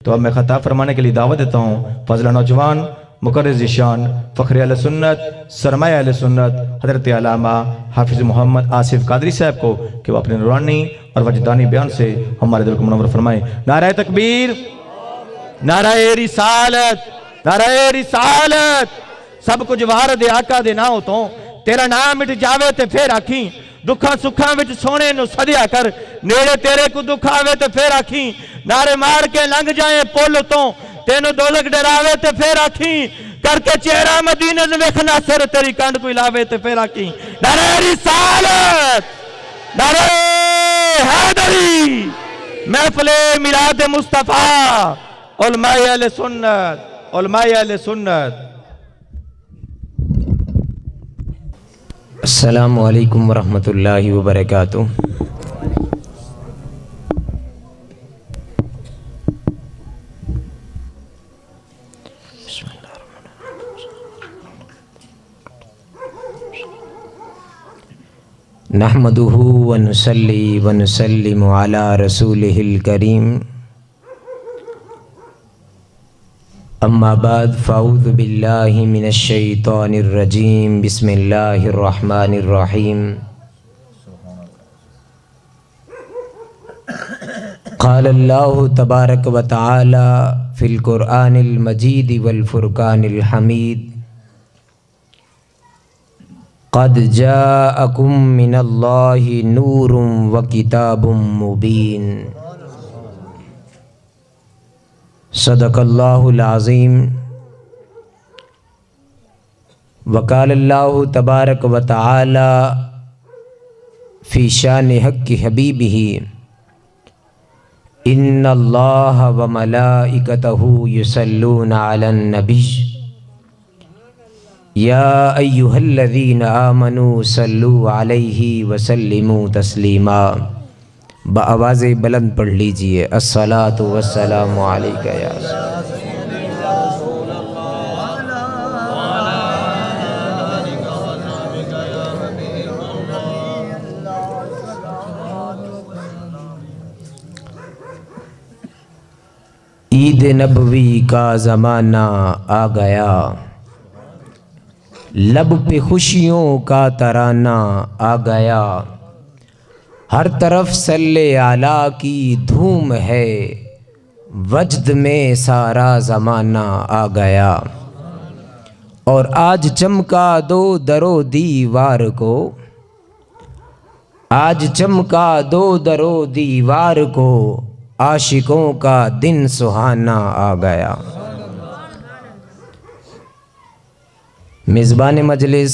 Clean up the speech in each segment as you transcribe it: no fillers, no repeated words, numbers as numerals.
تو اب میں خطاب فرمانے کے لیے دعوت دیتا ہوں فضل نوجوان مقرر ذیشان فخر اہل سنت سرمایہ اہل سنت حضرت علامہ حافظ محمد آصف قادری صاحب کو کہ وہ اپنے نورانی اور وجدانی بیان سے ہمارے دل کو منور فرمائیں۔ نعرہ تکبیر، نعرہ رسالت، نعرہ رسالت۔ سب کچھ وار دے آقا دے نام تو تیرا نام مٹ جاوے تے پھر آکھیں، دکھاں سکھاں وچ سونے نو صدیا کر، نیڑے تیرے کو دکھ آوے تے پھر آکھیں، نعرے مار کے لنگ جائیں پول تو تینو دوزخ ڈراوے تے پھر آکھیں، کر کے چہرہ مدینہ ویکھنا سر تیری کنڈ کوئی لاوے تے پھر آکھیں۔ نعرہ رسالت، نعرہ حیدری، محفل میلاد مصطفیٰ، علماء اہل سنت، علماء اہل سنت۔ السلام علیکم ورحمۃ اللہ وبرکاتہ۔ نحمدہ ونصلی ونسلم علی رسولہ الکریم، اما بعد فاعوذ باللہ من الشیطان الرجیم، بسم اللہ الرحمن الرحیم۔ قال اللہ تبارک و تعالی فی القرآن المجید والفرقان الحمید، قد جاءکم من اللہ نور وکتاب مبین۔ صدق اللہ العظیم۔ وقال اللہ تبارک و تعالی فی شان حق حبیبہ، ان اللہ و ملائکتہ یصلون علی النبی، یا ایہا الذین آمنوا صلوا علیہ وسلموا تسلیما۔ بآواز بلند پڑھ لیجئے، الصلاۃ والسلام علیک یا رسول اللہ۔ عید نبوی کا زمانہ آ گیا، لب پہ خوشیوں کا ترانہ آ گیا، ہر طرف صلی اعلیٰ کی دھوم ہے، وجد میں سارا زمانہ آ گیا، اور آج چمکا دو درو دیوار کو، آج چمکا دو درو دیوار کو، عاشقوں کا دن سہانا آ گیا۔ میزبان مجلس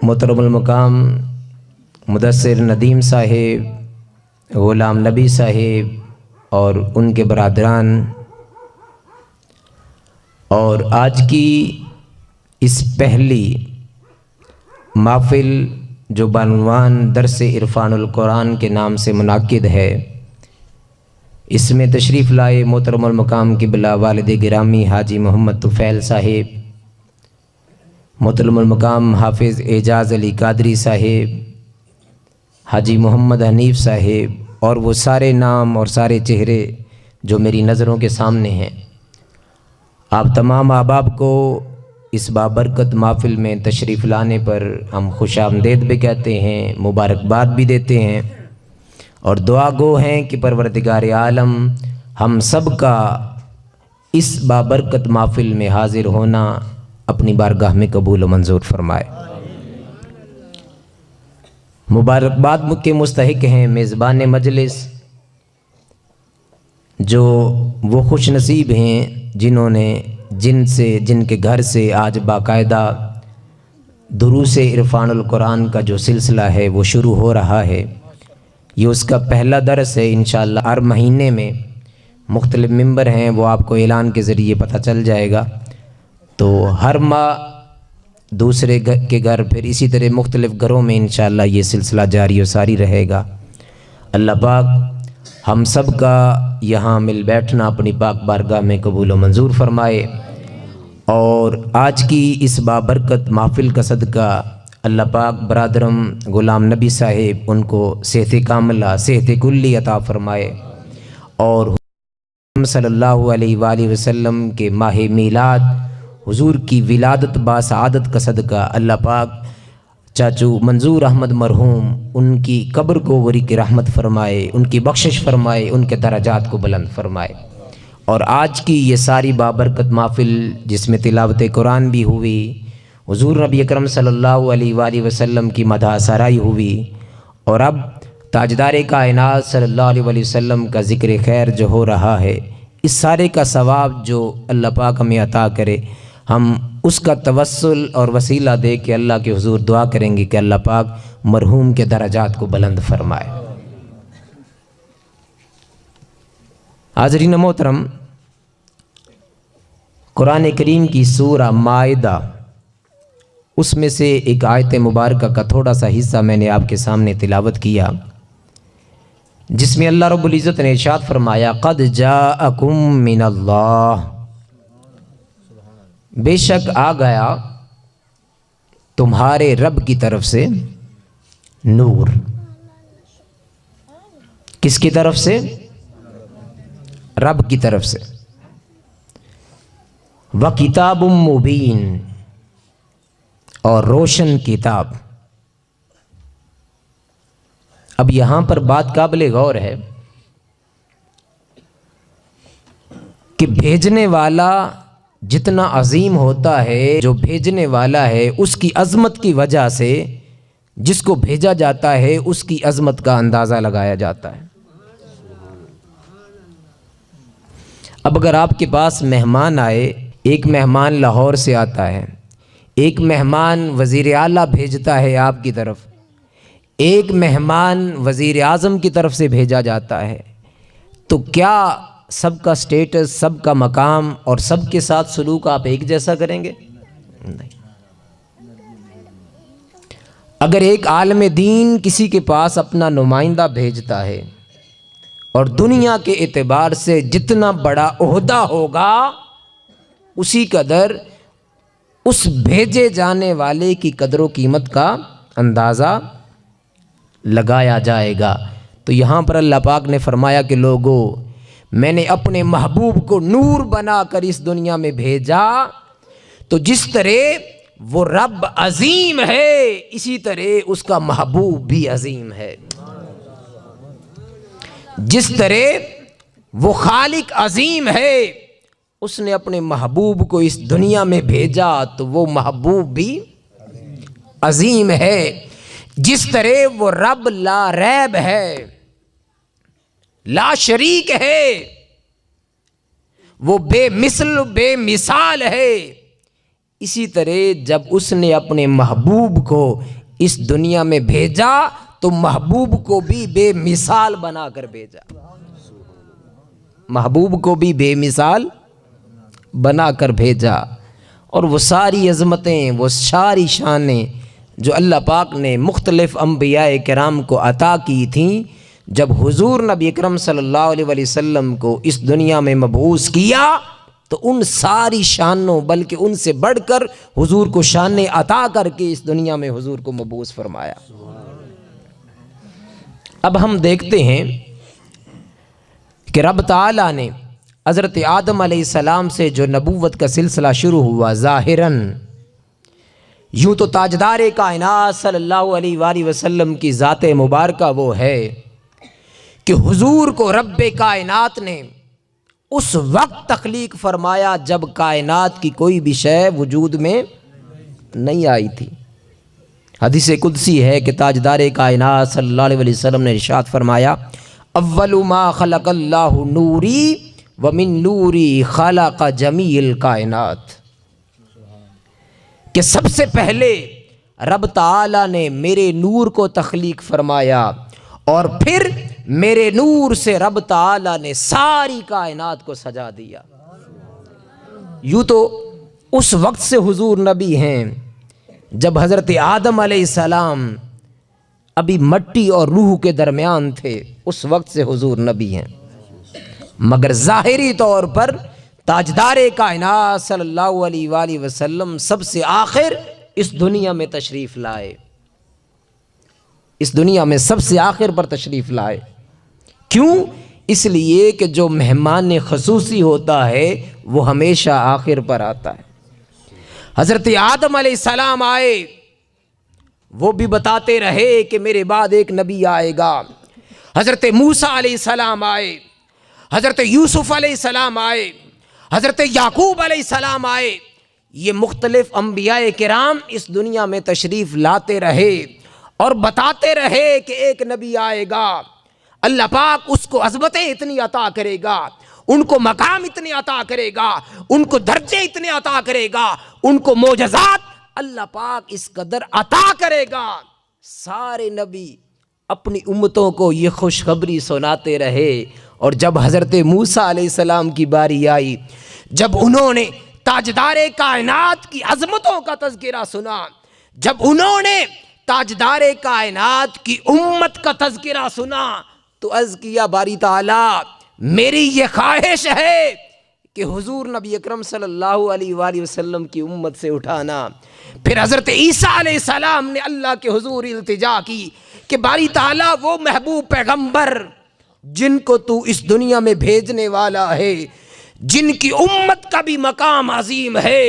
محترم المقام مدثر ندیم صاحب، غلام نبی صاحب اور ان کے برادران، اور آج کی اس پہلی محفل جو بعنوان درس عرفان القرآن کے نام سے منعقد ہے، اس میں تشریف لائے محترم المقام قبلہ والد گرامی حاجی محمد طفیل صاحب، محترم المقام حافظ اعجاز علی قادری صاحب، حاجی محمد حنیف صاحب، اور وہ سارے نام اور سارے چہرے جو میری نظروں کے سامنے ہیں۔ آپ تمام احباب کو اس بابرکت محفل میں تشریف لانے پر ہم خوش آمدید بھی کہتے ہیں، مبارکباد بھی دیتے ہیں، اور دعا گو ہیں کہ پروردگار عالم ہم سب کا اس بابرکت محفل میں حاضر ہونا اپنی بارگاہ میں قبول و منظور فرمائے۔ مبارکباد کے مستحق ہیں میزبان مجلس، جو وہ خوش نصیب ہیں جنہوں نے جن کے گھر سے آج باقاعدہ دروس عرفان القرآن کا جو سلسلہ ہے وہ شروع ہو رہا ہے۔ یہ اس کا پہلا درس ہے، انشاءاللہ ہر مہینے میں مختلف ممبر ہیں، وہ آپ کو اعلان کے ذریعے پتہ چل جائے گا، تو ہر ماہ دوسرے کے گھر، پھر اسی طرح مختلف گھروں میں انشاءاللہ یہ سلسلہ جاری و ساری رہے گا۔ اللہ پاک ہم سب کا یہاں مل بیٹھنا اپنی پاک بارگاہ میں قبول و منظور فرمائے، اور آج کی اس بابرکت محفل کا صدقہ اللہ پاک برادرم غلام نبی صاحب ان کو صحت کاملہ، صحت کلی عطا فرمائے، اور صلی اللہ علیہ وآلہ وسلم کے ماہ میلاد، حضور کی ولادت باسعادت کا صدقہ اللہ پاک چاچو منظور احمد مرحوم ان کی قبر کو غری کی رحمت فرمائے، ان کی بخشش فرمائے، ان کے درجات کو بلند فرمائے۔ اور آج کی یہ ساری بابرکت محفل جس میں تلاوت قرآن بھی ہوئی، حضور نبی اکرم صلی اللہ علیہ وآلہ وسلم کی مدح سرائی ہوئی، اور اب تاجدار کائنات صلی اللہ علیہ وآلہ وسلم کا ذکر خیر جو ہو رہا ہے، اس سارے کا ثواب جو اللہ پاک ہمیں عطا کرے، ہم اس کا توسل اور وسیلہ دے کے اللہ کے حضور دعا کریں گے کہ اللہ پاک مرحوم کے درجات کو بلند فرمائے۔ حاضرین محترم، قرآن کریم کی سورہ مائدہ، اس میں سے ایک آیت مبارکہ کا تھوڑا سا حصہ میں نے آپ کے سامنے تلاوت کیا، جس میں اللہ رب العزت نے ارشاد فرمایا قد جاءکم من اللہ، بے شک آ گیا تمہارے رب کی طرف سے نور۔ کس کی طرف سے؟ رب کی طرف سے۔ وَكِتَابٌ مُبِينٌ، اور روشن کتاب۔ اب یہاں پر بات قابل غور ہے کہ بھیجنے والا جتنا عظیم ہوتا ہے، جو بھیجنے والا ہے اس کی عظمت کی وجہ سے جس کو بھیجا جاتا ہے اس کی عظمت کا اندازہ لگایا جاتا ہے۔ اب اگر آپ کے پاس مہمان آئے، ایک مہمان لاہور سے آتا ہے، ایک مہمان وزیر اعلیٰ بھیجتا ہے آپ کی طرف، ایک مہمان وزیر اعظم کی طرف سے بھیجا جاتا ہے، تو کیا سب کا سٹیٹس، سب کا مقام اور سب کے ساتھ سلوک آپ ایک جیسا کریں گے؟ نہیں۔ اگر ایک عالم دین کسی کے پاس اپنا نمائندہ بھیجتا ہے اور دنیا کے اعتبار سے جتنا بڑا عہدہ ہوگا اسی قدر اس بھیجے جانے والے کی قدر و قیمت کا اندازہ لگایا جائے گا۔ تو یہاں پر اللہ پاک نے فرمایا کہ لوگوں، میں نے اپنے محبوب کو نور بنا کر اس دنیا میں بھیجا، تو جس طرح وہ رب عظیم ہے اسی طرح اس کا محبوب بھی عظیم ہے۔ جس طرح وہ خالق عظیم ہے، اس نے اپنے محبوب کو اس دنیا میں بھیجا تو وہ محبوب بھی عظیم ہے۔ جس طرح وہ رب لا ریب ہے، لا شریک ہے، وہ بے مثل بے مثال ہے، اسی طرح جب اس نے اپنے محبوب کو اس دنیا میں بھیجا تو محبوب کو بھی بے مثال بنا کر بھیجا، محبوب کو بھی بے مثال بنا کر بھیجا۔ اور وہ ساری عظمتیں، وہ ساری شانیں جو اللہ پاک نے مختلف انبیاء کرام کو عطا کی تھیں، جب حضور نبی اکرم صلی اللہ علیہ وآلہ وسلم کو اس دنیا میں مبعوث کیا تو ان ساری شانوں، بلکہ ان سے بڑھ کر حضور کو شانیں عطا کر کے اس دنیا میں حضور کو مبعوث فرمایا۔ اب ہم دیکھتے ہیں کہ رب تعالیٰ نے حضرت آدم علیہ السلام سے جو نبوت کا سلسلہ شروع ہوا ظاہراً، یوں تو تاجدار کائنات صلی اللہ علیہ وآلہ وسلم کی ذات مبارکہ وہ ہے کہ حضور کو رب کائنات نے اس وقت تخلیق فرمایا جب کائنات کی کوئی بھی شے وجود میں نہیں آئی تھی۔ حدیث قدسی ہے کہ تاجدار کائنات صلی اللہ علیہ وسلم نے ارشاد فرمایا اول ما خلق اللہ نوری ومن نوری خلق جمیع الکائنات، کہ سب سے پہلے رب تعالیٰ نے میرے نور کو تخلیق فرمایا اور پھر میرے نور سے رب تعالیٰ نے ساری کائنات کو سجا دیا۔ یوں تو اس وقت سے حضور نبی ہیں جب حضرت آدم علیہ السلام ابھی مٹی اور روح کے درمیان تھے، اس وقت سے حضور نبی ہیں، مگر ظاہری طور پر تاجدار کائنات صلی اللہ علیہ وآلہ وسلم سب سے آخر اس دنیا میں تشریف لائے، اس دنیا میں سب سے آخر پر تشریف لائے۔ کیوں؟ اس لیے کہ جو مہمان خصوصی ہوتا ہے وہ ہمیشہ آخر پر آتا ہے۔ حضرت آدم علیہ السلام آئے، وہ بھی بتاتے رہے کہ میرے بعد ایک نبی آئے گا۔ حضرت موسیٰ علیہ السلام آئے، حضرت یوسف علیہ السلام آئے، حضرت یعقوب علیہ السلام آئے، یہ مختلف انبیاء کرام اس دنیا میں تشریف لاتے رہے اور بتاتے رہے کہ ایک نبی آئے گا، اللہ پاک اس کو عظمتیں اتنی عطا کرے گا، ان کو مقام اتنے عطا کرے گا، ان کو درجے اتنے عطا کرے گا، ان کو معجزات اللہ پاک اس قدر عطا کرے گا۔ سارے نبی اپنی امتوں کو یہ خوشخبری سناتے رہے، اور جب حضرت موسیٰ علیہ السلام کی باری آئی، جب انہوں نے تاجدار کائنات کی عظمتوں کا تذکرہ سنا، جب انہوں نے تاجدار کائنات کی امت کا تذکرہ سنا، تو عرض کیا باری تعالیٰ میری یہ خواہش ہے کہ حضور نبی اکرم صلی اللہ علیہ وآلہ وسلم کی امت سے اٹھانا۔ پھر حضرت عیسیٰ علیہ السلام نے اللہ کے حضور التجا کی کہ باری تعالیٰ وہ محبوب پیغمبر جن کو تو اس دنیا میں بھیجنے والا ہے، جن کی امت کا بھی مقام عظیم ہے،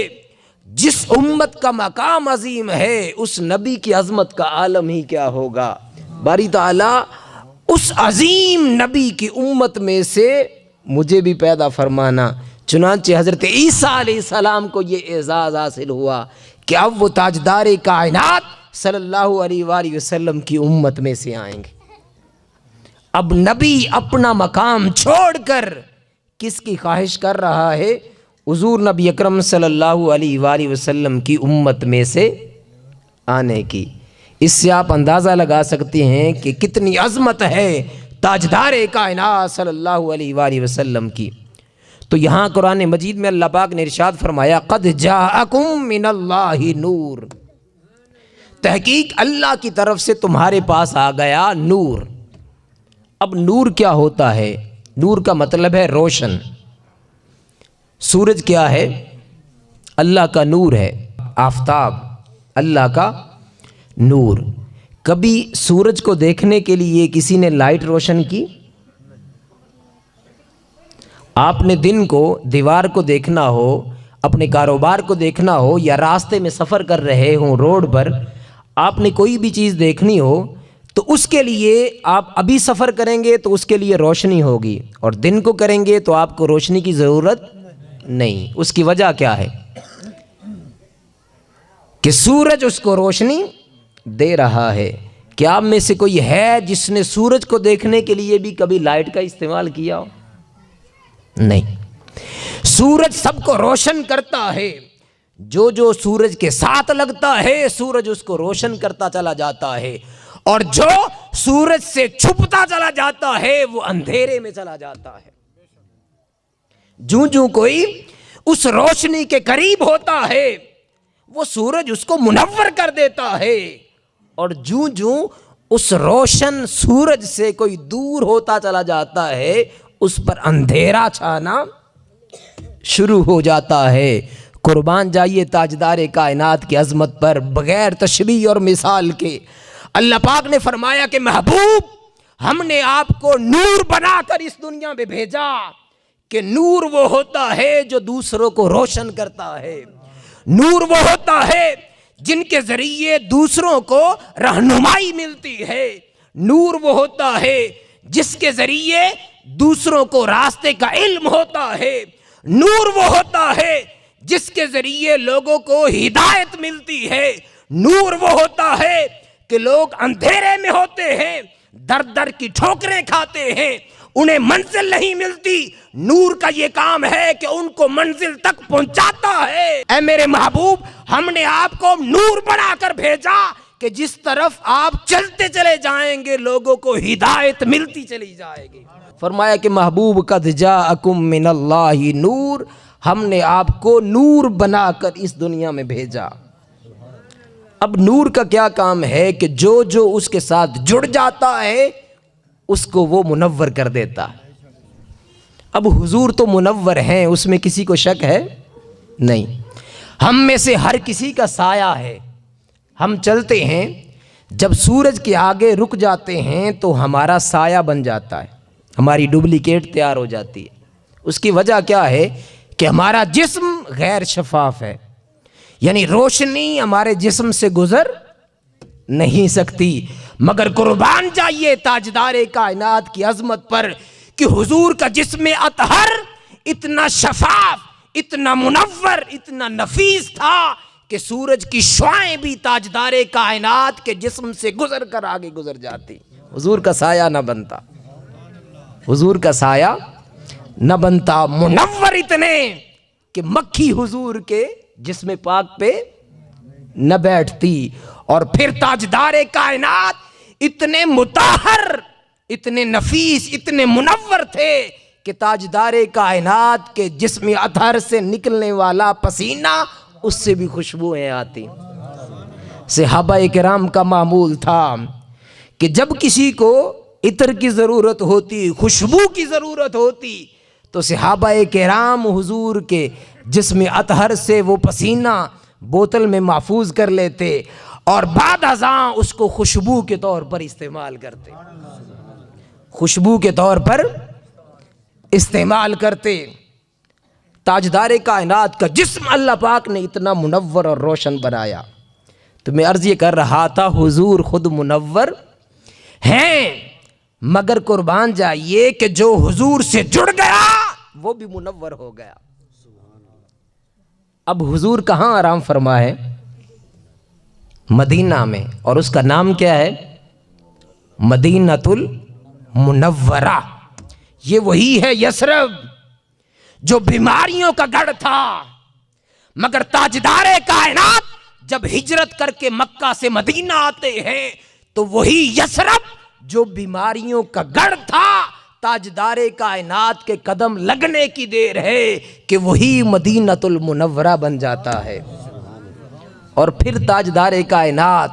جس امت کا مقام عظیم ہے اس نبی کی عظمت کا عالم ہی کیا ہوگا۔ باری تعالیٰ اس عظیم نبی کی امت میں سے مجھے بھی پیدا فرمانا۔ چنانچہ حضرت عیسیٰ علیہ السلام کو یہ اعزاز حاصل ہوا کہ اب وہ تاجدار کائنات صلی اللہ علیہ وآلہ وسلم کی امت میں سے آئیں گے۔ اب نبی اپنا مقام چھوڑ کر کس کی خواہش کر رہا ہے؟ حضور نبی اکرم صلی اللہ علیہ وآلہ وسلم کی امت میں سے آنے کی۔ اس سے آپ اندازہ لگا سکتے ہیں کہ کتنی عظمت ہے تاجدار کائنات صلی اللہ علیہ وآلہ وسلم کی۔ تو یہاں قرآن مجید میں اللہ پاک نے ارشاد فرمایا قد جاءکم من اللہ نور، تحقیق اللہ کی طرف سے تمہارے پاس آ گیا نور۔ اب نور کیا ہوتا ہے؟ نور کا مطلب ہے روشن۔ سورج کیا ہے؟ اللہ کا نور ہے۔ آفتاب اللہ کا نور۔ کبھی سورج کو دیکھنے کے لیے کسی نے لائٹ روشن کی؟ آپ نے دن کو دیوار کو دیکھنا ہو، اپنے کاروبار کو دیکھنا ہو، یا راستے میں سفر کر رہے ہوں روڈ پر، آپ نے کوئی بھی چیز دیکھنی ہو تو اس کے لیے آپ ابھی سفر کریں گے تو اس کے لیے روشنی ہوگی، اور دن کو کریں گے تو آپ کو روشنی کی ضرورت نہیں۔ اس کی وجہ کیا ہے؟ کہ سورج اس کو روشنی دے رہا ہے۔ کیا آپ میں سے کوئی ہے جس نے سورج کو دیکھنے کے لیے بھی کبھی لائٹ کا استعمال کیا ہو؟ نہیں۔ سورج سب کو روشن کرتا ہے، جو جو سورج کے ساتھ لگتا ہے سورج اس کو روشن کرتا چلا جاتا ہے، اور جو سورج سے چھپتا چلا جاتا ہے وہ اندھیرے میں چلا جاتا ہے۔ جوں جوں کوئی اس روشنی کے قریب ہوتا ہے وہ سورج اس کو منور کر دیتا ہے، اور جوں جوں اس روشن سورج سے کوئی دور ہوتا چلا جاتا ہے اس پر اندھیرا چھانا شروع ہو جاتا ہے۔ قربان جائیے تاجدار کائنات کی عظمت پر بغیر تشبیہ اور مثال کے۔ اللہ پاک نے فرمایا کہ محبوب ہم نے آپ کو نور بنا کر اس دنیا میں بھیجا، کہ نور وہ ہوتا ہے جو دوسروں کو روشن کرتا ہے، نور وہ ہوتا ہے جن کے ذریعے دوسروں کو رہنمائی ملتی ہے، نور وہ ہوتا ہے جس کے ذریعے دوسروں کو راستے کا علم ہوتا ہے، نور وہ ہوتا ہے جس کے ذریعے لوگوں کو ہدایت ملتی ہے، نور وہ ہوتا ہے کہ لوگ اندھیرے میں ہوتے ہیں، در در کی ٹھوکریں کھاتے ہیں، انہیں منزل نہیں ملتی، نور کا یہ کام ہے کہ ان کو منزل تک پہنچاتا ہے۔ اے میرے محبوب ہم نے آپ کو نور بنا کر بھیجا کہ جس طرف آپ چلتے چلے جائیں گے لوگوں کو ہدایت ملتی چلی جائے گی۔ فرمایا کہ محبوب قد جاءکم من اللہ نور، ہم نے آپ کو نور بنا کر اس دنیا میں بھیجا۔ اب نور کا کیا کام ہے کہ جو جو اس کے ساتھ جڑ جاتا ہے اس کو وہ منور کر دیتا ہے۔ اب حضور تو منور ہیں، اس میں کسی کو شک ہے نہیں۔ ہم میں سے ہر کسی کا سایہ ہے، ہم چلتے ہیں، جب سورج کے آگے رک جاتے ہیں تو ہمارا سایہ بن جاتا ہے، ہماری ڈپلیکیٹ تیار ہو جاتی ہے۔ اس کی وجہ کیا ہے کہ ہمارا جسم غیر شفاف ہے، یعنی روشنی ہمارے جسم سے گزر نہیں سکتی۔ مگر قربان جائیے تاجدار کائنات کی عظمت پر کہ حضور کا جسم اطہر اتنا شفاف، اتنا منور، اتنا نفیس تھا کہ سورج کی شعاعیں بھی تاجدار کائنات کے جسم سے گزر کر آگے گزر جاتی، حضور کا سایہ نہ بنتا، حضور کا سایہ نہ بنتا۔ منور اتنے کہ مکھی حضور کے جسم پاک پہ نہ بیٹھتی۔ اور پھر تاجدار کائنات اتنے مطہر، اتنے نفیس، اتنے منور تھے کہ تاجدار کائنات کے جسم اطہر سے نکلنے والا پسینہ اس سے بھی خوشبوئیں آتی۔ صحابہ کرام کا معمول تھا کہ جب کسی کو عطر کی ضرورت ہوتی، خوشبو کی ضرورت ہوتی، تو صحابہ کرام حضور کے جسم اطہر سے وہ پسینہ بوتل میں محفوظ کر لیتے اور بعد ازاں اس کو خوشبو کے طور پر استعمال کرتے، خوشبو کے طور پر استعمال کرتے۔ تاجدار کائنات کا جسم اللہ پاک نے اتنا منور اور روشن بنایا۔ تو میں عرض یہ کر رہا تھا حضور خود منور ہیں، مگر قربان جائیے کہ جو حضور سے جڑ گیا وہ بھی منور ہو گیا۔ اب حضور کہاں آرام فرما ہے؟ مدینہ میں، اور اس کا نام کیا ہے؟ مدینۃ المنورہ۔ یہ وہی ہے یثرب جو بیماریوں کا گڑھ تھا، مگر تاجدار کائنات جب ہجرت کر کے مکہ سے مدینہ آتے ہیں تو وہی یثرب جو بیماریوں کا گڑھ تھا، تاجدار کائنات کے قدم لگنے کی دیر ہے کہ وہی مدینۃ المنورہ بن جاتا ہے۔ اور پھر تاجدار کائنات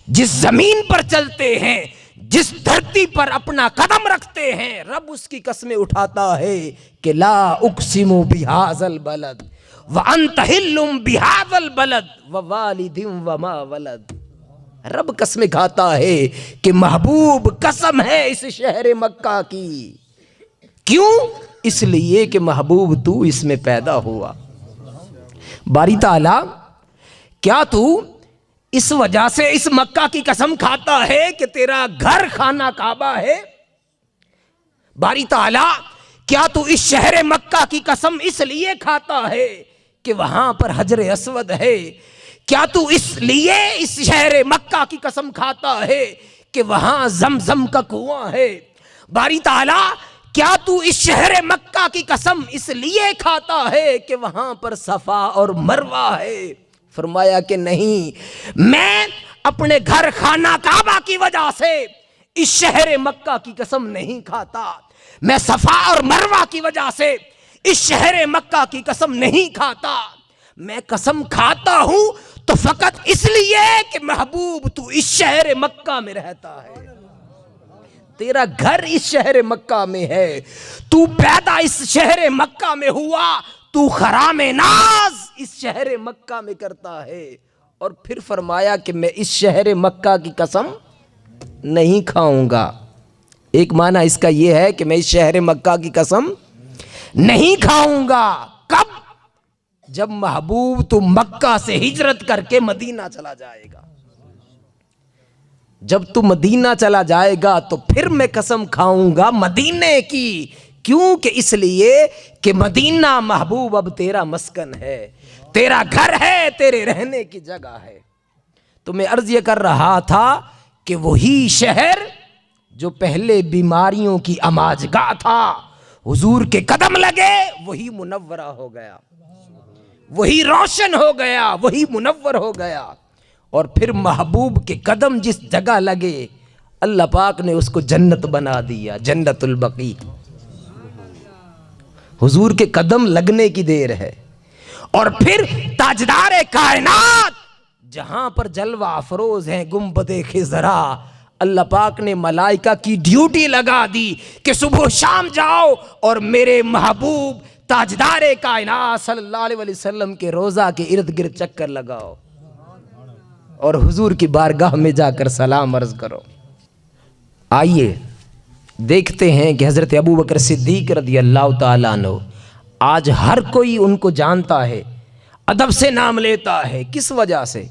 جس زمین پر چلتے ہیں، جس دھرتی پر اپنا قدم رکھتے ہیں، رب اس کی قسمیں اٹھاتا ہے کہ لا اقسم بہذا البلد وانت حل بہذا البلد ووالد وما ولد۔ رب قسمیں کھاتا ہے کہ محبوب قسم ہے اس شہر مکہ کی۔ کیوں؟ اس لیے کہ محبوب تو اس میں پیدا ہوا۔ باری تعالی کیا تو اس وجہ سے اس مکہ کی قسم کھاتا ہے کہ تیرا گھر خانہ کعبہ ہے؟ باری تعالی کیا تو اس شہر مکہ کی قسم اس لیے کھاتا ہے کہ وہاں پر حجر اسود ہے؟ کیا تو اس لیے اس شہر مکہ کی قسم کھاتا ہے کہ وہاں زمزم کا کنواں ہے؟ باری تعالی کیا تو اس شہر مکہ کی قسم اس لیے کھاتا ہے کہ وہاں پر صفا اور مروہ ہے؟ فرمایا کہ نہیں، میں اپنے گھر خانہ کعبہ کی وجہ سے اس شہر مکہ کی قسم نہیں کھاتا، میں صفا اور مروہ کی وجہ سے اس شہر مکہ کی قسم نہیں کھاتا، میں قسم کھاتا ہوں تو فقط اس لیے کہ محبوب تو اس شہر مکہ میں رہتا ہے، تیرا گھر اس شہر مکہ میں ہے، تو پیدا اس شہر مکہ میں ہوا، تو خرام ناز اس شہر مکہ میں کرتا ہے۔ اور پھر فرمایا کہ میں اس شہر مکہ کی قسم نہیں کھاؤں گا۔ ایک معنی اس کا یہ ہے کہ میں اس شہر مکہ کی قسم نہیں کھاؤں گا۔ کب؟ جب محبوب تو مکہ سے ہجرت کر کے مدینہ چلا جائے گا۔ جب تو مدینہ چلا جائے گا تو پھر میں قسم کھاؤں گا مدینے کی۔ کیوں؟ کہ اس لیے کہ مدینہ محبوب اب تیرا مسکن ہے، تیرا گھر ہے، تیرے رہنے کی جگہ ہے۔ تو میں عرض یہ کر رہا تھا کہ وہی شہر جو پہلے بیماریوں کی اماجگاہ تھا، حضور کے قدم لگے وہی منورہ ہو گیا، وہی روشن ہو گیا، وہی منور ہو گیا۔ اور پھر محبوب کے قدم جس جگہ لگے اللہ پاک نے اس کو جنت بنا دیا، جنت البقیع۔ حضور کے قدم لگنے کی دیر ہے۔ اور پھر تاجدار کائنات جہاں پر جلوہ افروز ہیں گنبد خضرا، اللہ پاک نے ملائکہ کی ڈیوٹی لگا دی کہ صبح شام جاؤ اور میرے محبوب تاجدار کائنات صلی اللہ علیہ وسلم کے روضہ کے ارد گرد چکر لگاؤ اور حضور کی بارگاہ میں جا کر سلام عرض کرو۔ آئیے دیکھتے ہیں کہ حضرت ابو بکر صدیق رضی اللہ تعالیٰ عنہ آج ہر کوئی ان کو جانتا ہے، ادب سے نام لیتا ہے. کس وجہ سے؟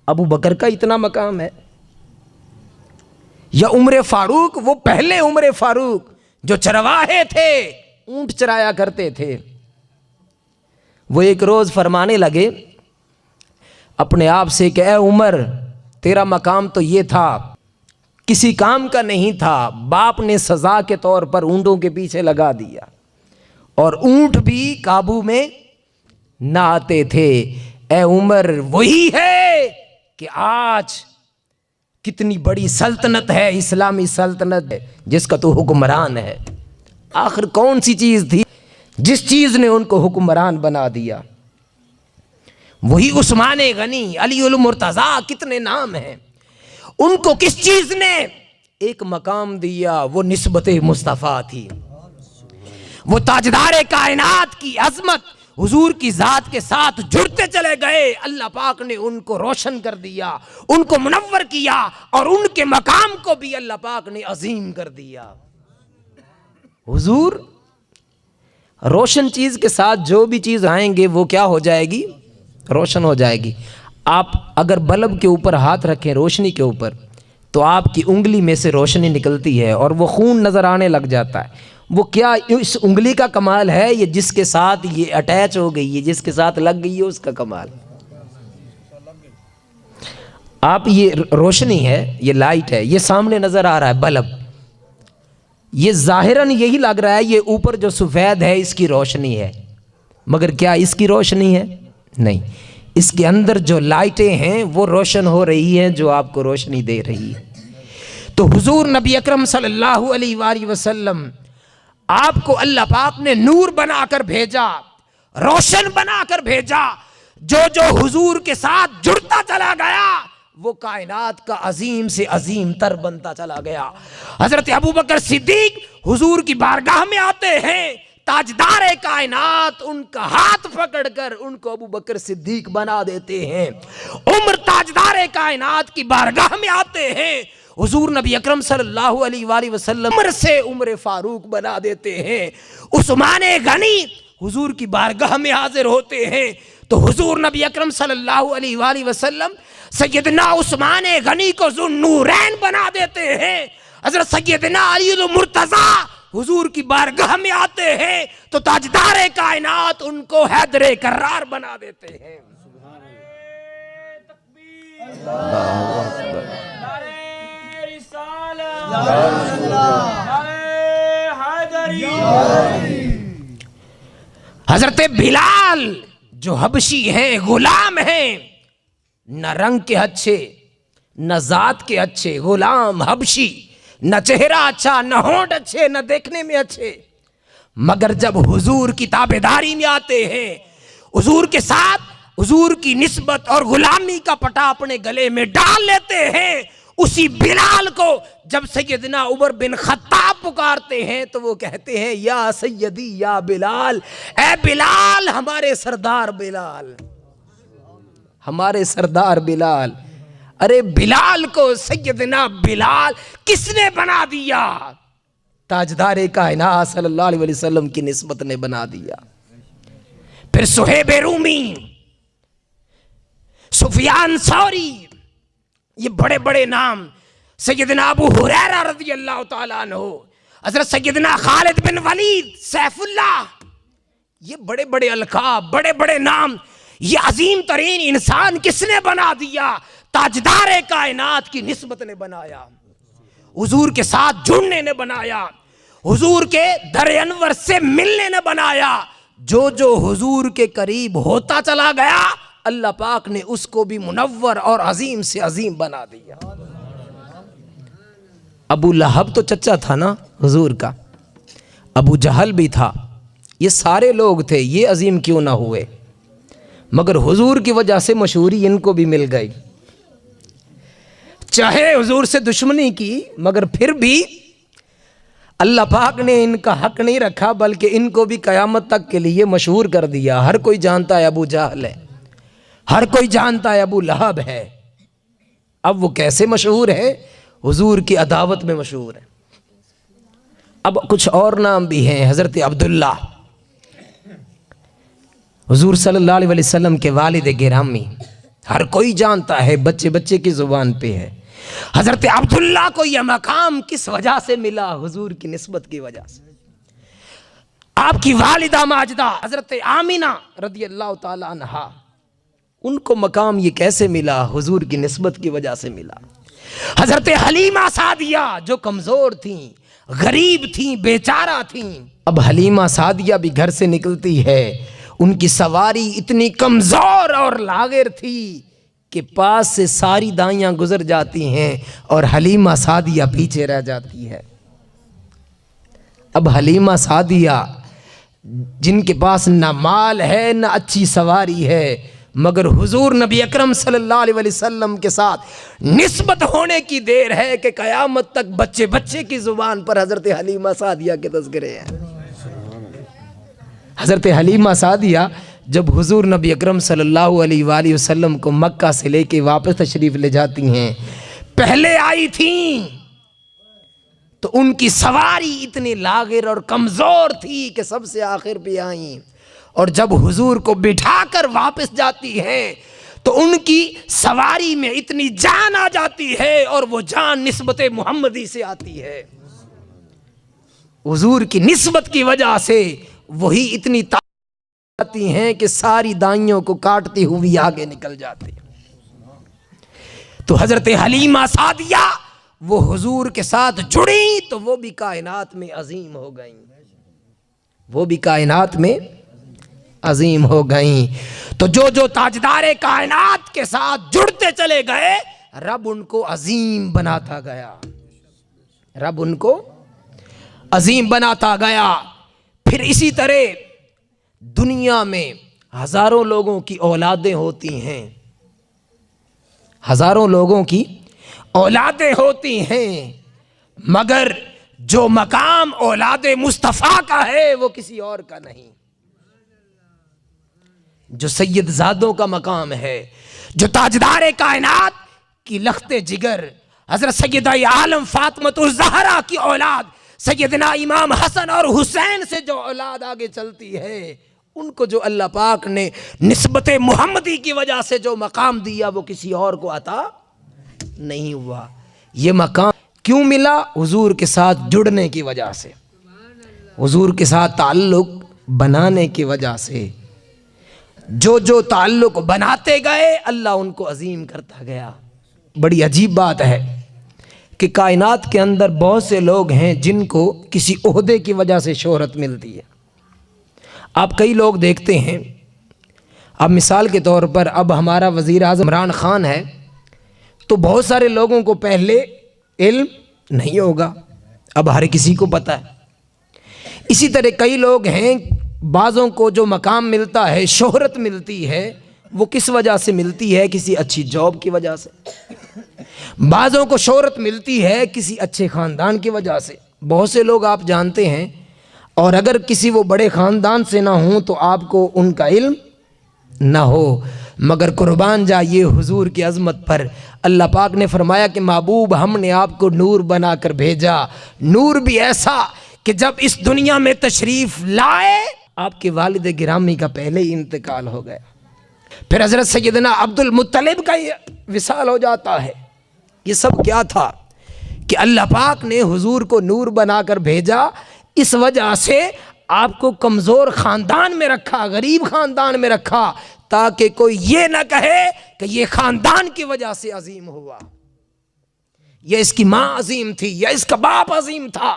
ابو بکر کا اتنا مقام ہے. یا عمر فاروق، وہ پہلے عمر فاروق جو چرواہے تھے، اونٹ چرایا کرتے تھے، وہ ایک روز فرمانے لگے اپنے آپ سے کہ اے عمر، تیرا مقام تو یہ تھا، کسی کام کا نہیں تھا، باپ نے سزا کے طور پر اونٹوں کے پیچھے لگا دیا اور اونٹ بھی قابو میں نہ آتے تھے. اے عمر، وہی ہے کہ آج کتنی بڑی سلطنت ہے، اسلامی سلطنت ہے، جس کا تو حکمران ہے. آخر کون سی چیز تھی جس چیز نے ان کو حکمران بنا دیا؟ وہی عثمان غنی، علی المرتضیٰ، کتنے نام ہیں. ان کو کس چیز نے ایک مقام دیا؟ وہ نسبت مصطفیٰ تھی. وہ تاجدار کائنات کی عظمت حضور کی ذات کے ساتھ جڑتے چلے گئے. اللہ پاک نے ان کو روشن کر دیا، ان کو منور کیا، اور ان کے مقام کو بھی اللہ پاک نے عظیم کر دیا. حضور روشن چیز کے ساتھ جو بھی چیز آئیں گے وہ کیا ہو جائے گی؟ روشن ہو جائے گی. آپ اگر بلب کے اوپر ہاتھ رکھیں، روشنی کے اوپر، تو آپ کی انگلی میں سے روشنی نکلتی ہے اور وہ خون نظر آنے لگ جاتا ہے. وہ کیا اس انگلی کا کمال ہے؟ یہ جس کے ساتھ یہ اٹیچ ہو گئی ہے، جس کے ساتھ لگ گئی ہے، اس کا کمال. آپ یہ روشنی ہے، یہ لائٹ ہے، یہ سامنے نظر آ رہا ہے بلب، یہ ظاہراً یہی لگ رہا ہے یہ اوپر جو سفید ہے اس کی روشنی ہے، مگر کیا اس کی روشنی ہے؟ نہیں. اس کے اندر جو لائٹیں ہیں وہ روشن ہو رہی ہیں، جو آپ کو روشنی دے رہی ہے. تو حضور نبی اکرم صلی اللہ علیہ وآلہ وسلم، آپ کو اللہ پاک نے نور بنا کر بھیجا، روشن بنا کر بھیجا. جو حضور کے ساتھ جڑتا چلا گیا وہ کائنات کا عظیم سے عظیم تر بنتا چلا گیا. حضرت ابو بکر صدیق حضور کی بارگاہ میں آتے ہیں، تاجدار کائنات ان کا ہاتھ پکڑ کر ان کو ابو بکر صدیق بنا دیتے ہیں. عمر تاجدار کائنات کی بارگاہ میں آتے ہیں، حضور نبی اکرم صلی اللہ علیہ وآلہ وسلم عمر سے عمر فاروق بنا دیتے ہیں. عثمان غنی حضور کی بارگاہ میں حاضر ہوتے ہیں تو حضور نبی اکرم صلی اللہ علیہ وآلہ وسلم سیدنا عثمان غنی کو ذو النورین بنا دیتے ہیں. حضرت سیدنا علی المرتضیٰ حضور کی بارگاہ میں آتے ہیں تو تاجدار کائنات ان کو حیدر کرار بنا دیتے ہیں. حضرت بلال جو حبشی ہیں، غلام ہیں، نہ رنگ کے اچھے، نہ ذات کے اچھے، غلام حبشی، نہ چہرہ اچھا، نہ ہونٹ اچھے، نہ دیکھنے میں اچھے، مگر جب حضور کی تابعداری میں آتے ہیں، حضور کے ساتھ حضور کی نسبت اور غلامی کا پٹا اپنے گلے میں ڈال لیتے ہیں. اسی بلال کو جب سیدنا عمر بن خطاب پکارتے ہیں تو وہ کہتے ہیں یا سیدی یا بلال، اے بلال، ہمارے سردار بلال، ہمارے سردار بلال. ارے بلال کو سیدنا بلال کس نے بنا دیا؟ تاجدار کائنات صلی اللہ علیہ وسلم کی نسبت نے بنا دیا. پھر صہیب رومی، سفیان ثوری، یہ بڑے بڑے نام، سیدنا ابو ہریرہ رضی اللہ تعالیٰ عنہ، حضرت سیدنا خالد بن ولید، سیف اللہ، یہ بڑے بڑے القاب، بڑے بڑے نام، یہ عظیم ترین انسان کس نے بنا دیا؟ تاجدار کائنات کی نسبت نے بنایا، حضور کے ساتھ جڑنے نے بنایا، حضور کے در انور سے ملنے نے بنایا. جو حضور کے قریب ہوتا چلا گیا اللہ پاک نے اس کو بھی منور اور عظیم سے عظیم بنا دیا. ابو لہب تو چچا تھا نا حضور کا، ابو جہل بھی تھا، یہ سارے لوگ تھے، یہ عظیم کیوں نہ ہوئے؟ مگر حضور کی وجہ سے مشہوری ان کو بھی مل گئی. چاہے حضور سے دشمنی کی مگر پھر بھی اللہ پاک نے ان کا حق نہیں رکھا، بلکہ ان کو بھی قیامت تک کے لیے مشہور کر دیا. ہر کوئی جانتا ہے ابو جہل ہے، ہر کوئی جانتا ہے ابو لہب ہے. اب وہ کیسے مشہور ہے؟ حضور کی عداوت میں مشہور ہے. اب کچھ اور نام بھی ہیں. حضرت عبداللہ حضور صلی اللہ علیہ وسلم کے والد گرامی، ہر کوئی جانتا ہے، بچے بچے کی زبان پہ ہے. حضرت عبداللہ کو یہ مقام کس وجہ سے ملا؟ حضور کی نسبت کی وجہ سے. آپ کی والدہ ماجدہ حضرت آمینہ رضی اللہ تعالی عنہا، ان کو مقام یہ کیسے ملا؟ حضور کی نسبت کی وجہ سے ملا. حضرت حلیمہ سعدیہ جو کمزور تھیں، غریب تھیں، بیچارہ تھیں، اب حلیمہ سعدیہ بھی گھر سے نکلتی ہے، ان کی سواری اتنی کمزور اور لاغر تھی کہ پاس سے ساری دائیاں گزر جاتی ہیں اور حلیمہ سعدیہ پیچھے رہ جاتی ہے. اب حلیمہ سعدیہ جن کے پاس نہ مال ہے نہ اچھی سواری ہے، مگر حضور نبی اکرم صلی اللہ علیہ وسلم کے ساتھ نسبت ہونے کی دیر ہے کہ قیامت تک بچے بچے کی زبان پر حضرت حلیمہ سعدیہ کے تذکرے ہیں. حضرت حلیمہ سعدیہ جب حضور نبی اکرم صلی اللہ علیہ وآلہ وسلم کو مکہ سے لے کے واپس تشریف لے جاتی ہیں، پہلے آئی تھیں تو ان کی سواری اتنی لاغر اور کمزور تھی کہ سب سے آخر پہ آئیں، اور جب حضور کو بٹھا کر واپس جاتی ہیں تو ان کی سواری میں اتنی جان آ جاتی ہے، اور وہ جان نسبت محمدی سے آتی ہے. حضور کی نسبت کی وجہ سے وہی اتنی آتی ہیں کہ ساری دائیوں کو کاٹتی ہوئی آگے نکل جاتے. تو حضرت حلیمہ سعدیہ وہ حضور کے ساتھ جڑی تو وہ بھی کائنات میں عظیم ہو گئیں، وہ بھی کائنات میں عظیم ہو گئیں. تو جو تاجدار کائنات کے ساتھ جڑتے چلے گئے، رب ان کو عظیم بناتا گیا، رب ان کو عظیم بناتا گیا. پھر اسی طرح دنیا میں ہزاروں لوگوں کی اولادیں ہوتی ہیں، ہزاروں لوگوں کی اولادیں ہوتی ہیں، مگر جو مقام اولاد مصطفیٰ کا ہے وہ کسی اور کا نہیں. جو سید زادوں کا مقام ہے، جو تاجدار کائنات کی لخت جگر حضرت سیدہ عالم فاطمۃ الزہرا کی اولاد سیدنا امام حسن اور حسین سے جو اولاد آگے چلتی ہے، ان کو جو اللہ پاک نے نسبت محمدی کی وجہ سے جو مقام دیا وہ کسی اور کو عطا نہیں ہوا. یہ مقام کیوں ملا؟ حضور کے ساتھ جڑنے کی وجہ سے، حضور کے ساتھ تعلق بنانے کی وجہ سے. جو تعلق بناتے گئے اللہ ان کو عظیم کرتا گیا. بڑی عجیب بات ہے کہ کائنات کے اندر بہت سے لوگ ہیں جن کو کسی عہدے کی وجہ سے شہرت ملتی ہے. آپ کئی لوگ دیکھتے ہیں، اب مثال کے طور پر اب ہمارا وزیر اعظم عمران خان ہے تو بہت سارے لوگوں کو پہلے علم نہیں ہوگا، اب ہر کسی کو پتہ ہے. اسی طرح کئی لوگ ہیں، بعضوں کو جو مقام ملتا ہے، شہرت ملتی ہے، وہ کس وجہ سے ملتی ہے؟ کسی اچھی جاب کی وجہ سے. بعضوں کو شہرت ملتی ہے کسی اچھے خاندان کی وجہ سے. بہت سے لوگ آپ جانتے ہیں، اور اگر کسی وہ بڑے خاندان سے نہ ہوں تو آپ کو ان کا علم نہ ہو، مگر قربان جائیے حضور کی عظمت پر. اللہ پاک نے فرمایا کہ محبوب ہم نے آپ کو نور بنا کر بھیجا، نور بھی ایسا کہ جب اس دنیا میں تشریف لائے آپ کے والد گرامی کا پہلے ہی انتقال ہو گیا. پھر حضرت سیدنا عبد المطلب کا یہ وصال ہو جاتا ہے. یہ سب کیا تھا کہ اللہ پاک نے حضور کو نور بنا کر بھیجا، اس وجہ سے آپ کو کمزور خاندان میں رکھا، غریب خاندان میں رکھا، تاکہ کوئی یہ نہ کہے کہ یہ خاندان کی وجہ سے عظیم ہوا، یا اس کی ماں عظیم تھی، یا اس کا باپ عظیم تھا،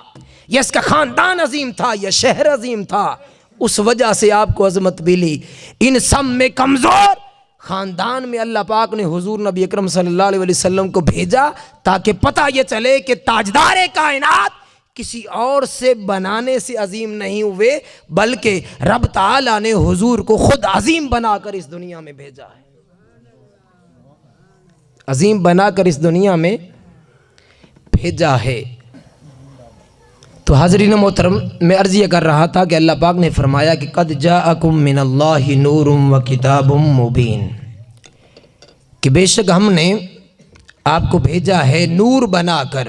یا اس کا خاندان عظیم تھا، یا شہر عظیم تھا، اس وجہ سے آپ کو عظمت ملی. ان سب میں کمزور خاندان میں اللہ پاک نے حضور نبی اکرم صلی اللہ علیہ وسلم کو بھیجا تاکہ پتہ یہ چلے کہ تاجدار کائنات کسی اور سے بنانے سے عظیم نہیں ہوئے، بلکہ رب تعالیٰ نے حضور کو خود عظیم بنا کر اس دنیا میں بھیجا ہے. عظیم بنا کر اس دنیا میں بھیجا ہے. تو حاضرین محترم، میں عرض یہ کر رہا تھا کہ اللہ پاک نے فرمایا کہ قد جاءکم من اللہ نور و کتاب مبین، کہ بے شک ہم نے آپ کو بھیجا ہے نور بنا کر،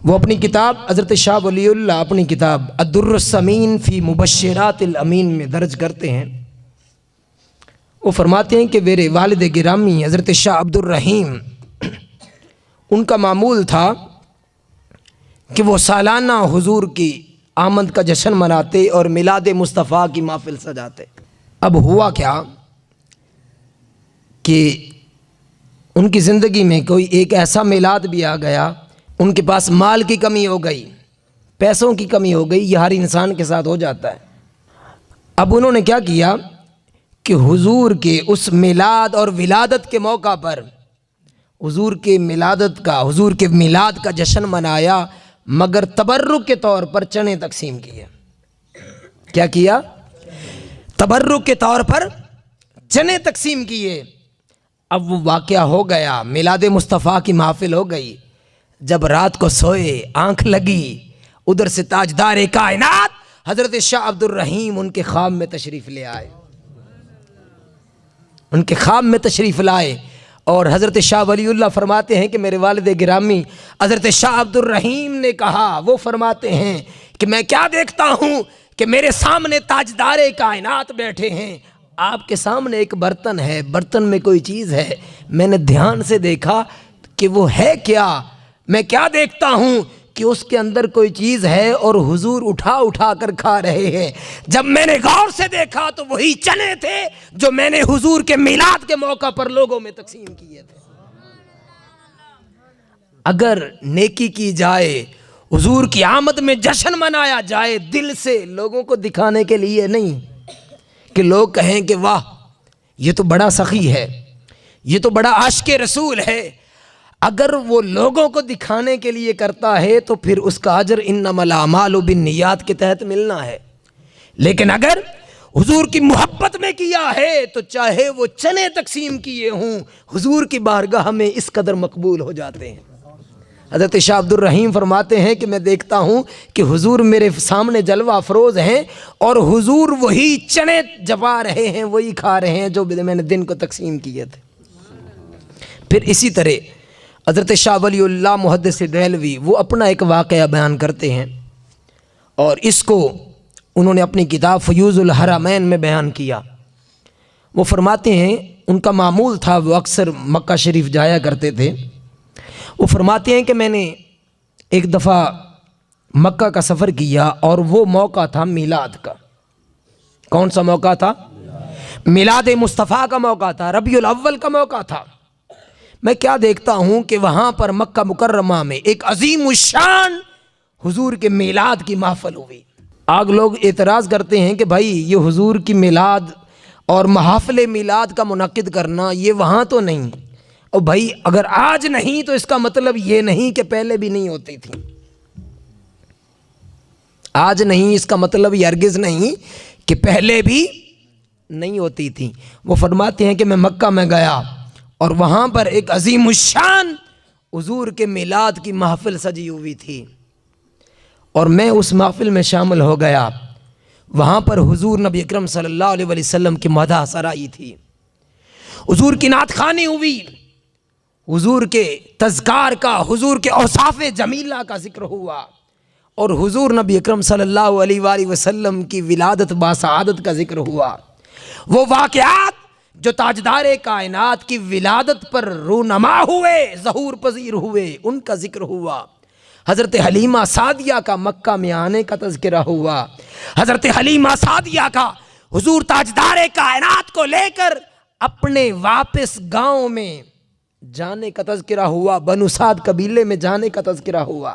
وہ اپنی کتاب حضرت شاہ ولی اللہ اپنی کتاب الدر السمین فی مبشرات الامین میں درج کرتے ہیں. وہ فرماتے ہیں کہ میرے والد گرامی حضرت شاہ عبد الرحیم ان کا معمول تھا کہ وہ سالانہ حضور کی آمد کا جشن مناتے اور میلاد مصطفیٰ کی محفل سجاتے. اب ہوا کیا کہ ان کی زندگی میں کوئی ایک ایسا میلاد بھی آ گیا، ان کے پاس مال کی کمی ہو گئی، پیسوں کی کمی ہو گئی. یہ ہر انسان کے ساتھ ہو جاتا ہے. اب انہوں نے کیا کیا کہ حضور کے اس میلاد اور ولادت کے موقع پر حضور کے میلاد کا جشن منایا، مگر تبرک کے طور پر چنے تقسیم کیے. کیا کیا؟ تبرک کے طور پر چنے تقسیم کیے. اب وہ واقعہ ہو گیا، میلاد مصطفیٰ کی محفل ہو گئی. جب رات کو سوئے، آنکھ لگی، ادھر سے تاجدار کائنات حضرت شاہ عبد الرحیم ان کے خواب میں تشریف لے آئے. ان کے خواب میں تشریف لائے اور حضرت شاہ ولی اللہ فرماتے ہیں کہ میرے والد گرامی حضرت شاہ عبد الرحیم نے کہا، وہ فرماتے ہیں کہ میں کیا دیکھتا ہوں کہ میرے سامنے تاجدار کائنات بیٹھے ہیں، آپ کے سامنے ایک برتن ہے، برتن میں کوئی چیز ہے. میں نے دھیان سے دیکھا کہ وہ ہے کیا. میں کیا دیکھتا ہوں کہ اس کے اندر کوئی چیز ہے اور حضور اٹھا اٹھا کر کھا رہے ہیں. جب میں نے غور سے دیکھا تو وہی چنے تھے جو میں نے حضور کے میلاد کے موقع پر لوگوں میں تقسیم کیے تھے. اگر نیکی کی جائے، حضور کی آمد میں جشن منایا جائے دل سے، لوگوں کو دکھانے کے لیے نہیں کہ لوگ کہیں کہ واہ یہ تو بڑا سخی ہے، یہ تو بڑا عاشق رسول ہے. اگر وہ لوگوں کو دکھانے کے لیے کرتا ہے تو پھر اس کا اجر انما الاعمال بالنیات کے تحت ملنا ہے. لیکن اگر حضور کی محبت میں کیا ہے تو چاہے وہ چنے تقسیم کیے ہوں، حضور کی بارگاہ میں اس قدر مقبول ہو جاتے ہیں. حضرت شاہ عبد الرحیم فرماتے ہیں کہ میں دیکھتا ہوں کہ حضور میرے سامنے جلوہ افروز ہیں اور حضور وہی چنے جبا رہے ہیں، وہی کھا رہے ہیں جو میں نے دن کو تقسیم کیے تھے. پھر اسی طرح حضرت شاہ ولی اللہ محدث دہلوی وہ اپنا ایک واقعہ بیان کرتے ہیں اور اس کو انہوں نے اپنی کتاب فیوض الحرمین میں بیان کیا. وہ فرماتے ہیں ان کا معمول تھا، وہ اکثر مکہ شریف جایا کرتے تھے. وہ فرماتے ہیں کہ میں نے ایک دفعہ مکہ کا سفر کیا اور وہ موقع تھا میلاد کا. کون سا موقع تھا؟ میلاد مصطفیٰ کا موقع تھا، ربیع الاول کا موقع تھا. میں کیا دیکھتا ہوں کہ وہاں پر مکہ مکرمہ میں ایک عظیم الشان حضور کے میلاد کی محفل ہوئی. آج لوگ اعتراض کرتے ہیں کہ بھائی یہ حضور کی میلاد اور محافل میلاد کا منعقد کرنا یہ وہاں تو نہیں. اور بھائی اگر آج نہیں تو اس کا مطلب یہ نہیں کہ پہلے بھی نہیں ہوتی تھی. آج نہیں اس کا مطلب یہ ہرگز نہیں کہ پہلے بھی نہیں ہوتی تھی. وہ فرماتے ہیں کہ میں مکہ میں گیا اور وہاں پر ایک عظیم الشان حضور کے میلاد کی محفل سجی ہوئی تھی اور میں اس محفل میں شامل ہو گیا. وہاں پر حضور نبی اکرم صلی اللہ علیہ وسلم کی مدح سرائی تھی، حضور کی نعت خوانی ہوئی، حضور کے تذکار کا، حضور کے اوصاف جمیلہ کا ذکر ہوا اور حضور نبی اکرم صلی اللہ علیہ وآلہ وسلم کی ولادت باسعادت کا ذکر ہوا. وہ واقعات جو تاجدار کائنات کی ولادت پر رونما ہوئے، ظہور پذیر ہوئے، ان کا ذکر ہوا. حضرت حلیمہ سعدیہ کا مکہ میں آنے کا تذکرہ ہوا. حضرت حلیمہ سعدیہ کا حضور تاجدار کائنات کو لے کر اپنے واپس گاؤں میں جانے کا تذکرہ ہوا، بنو سعد قبیلے میں جانے کا تذکرہ ہوا.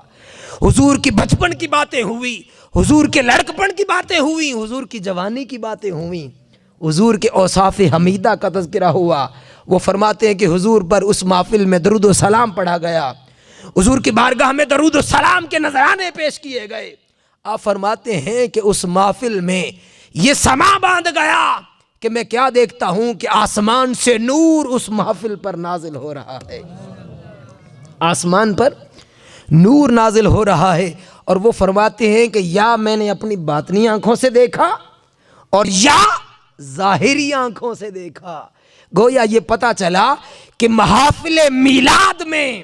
حضور کی بچپن کی باتیں ہوئی، حضور کے لڑکپن کی باتیں ہوئی، حضور کی جوانی کی باتیں ہوئیں، حضور کے اوصاف حمیدہ کا تذکرہ ہوا. وہ فرماتے ہیں کہ حضور پر اس محفل میں درود و سلام پڑھا گیا، حضور کی بارگاہ میں درود و سلام کے نذرانے پیش کیے گئے. آپ فرماتے ہیں کہ اس محفل میں یہ سما باندھ گیا کہ میں کیا دیکھتا ہوں کہ آسمان سے نور اس محفل پر نازل ہو رہا ہے. آسمان پر نور نازل ہو رہا ہے اور وہ فرماتے ہیں کہ یا میں نے اپنی باطنی آنکھوں سے دیکھا اور یا ظاہری آنکھوں سے دیکھا. گویا یہ پتا چلا کہ محافل میلاد میں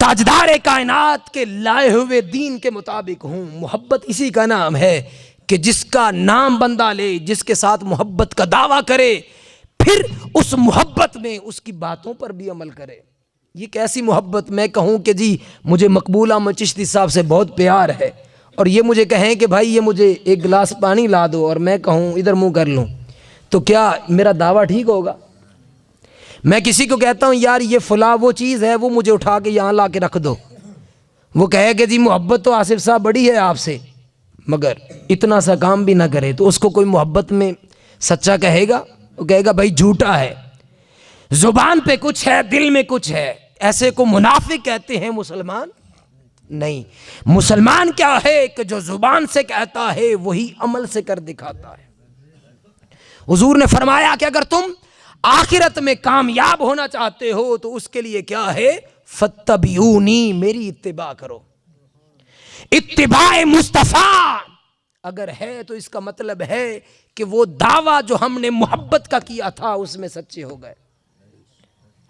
تاجدار کائنات کے لائے ہوئے دین کے مطابق ہوں۔ محبت اسی کا نام ہے کہ جس کا نام بندہ لے، جس کے ساتھ محبت کا دعویٰ کرے، پھر اس محبت میں اس کی باتوں پر بھی عمل کرے۔ یہ کیسی محبت؟ میں کہوں کہ جی مجھے مقبول احمد چشتی صاحب سے بہت پیار ہے، اور یہ مجھے کہیں کہ بھائی یہ مجھے ایک گلاس پانی لا دو، اور میں کہوں ادھر منہ کر لوں، تو کیا میرا دعویٰ ٹھیک ہوگا؟ میں کسی کو کہتا ہوں یار یہ فلاں وہ چیز ہے، وہ مجھے اٹھا کے یہاں لا کے رکھ دو، وہ کہے کہ جی محبت تو آصف صاحب بڑی ہے آپ سے، مگر اتنا سا کام بھی نہ کرے، تو اس کو کوئی محبت میں سچا کہے گا؟ وہ کہے گا بھائی جھوٹا ہے، زبان پہ کچھ ہے دل میں کچھ ہے۔ ایسے کو منافق کہتے ہیں، مسلمان نہیں۔ مسلمان کیا ہے کہ جو زبان سے کہتا ہے وہی عمل سے کر دکھاتا ہے۔ حضور نے فرمایا کہ اگر تم آخرت میں کامیاب ہونا چاہتے ہو تو اس کے لیے کیا ہے؟ فَاتَّبِعُونِی، میری اتباع کرو۔ اتباع مصطفیٰ اگر ہے تو اس کا مطلب ہے کہ وہ دعویٰ جو ہم نے محبت کا کیا تھا اس میں سچے ہو گئے۔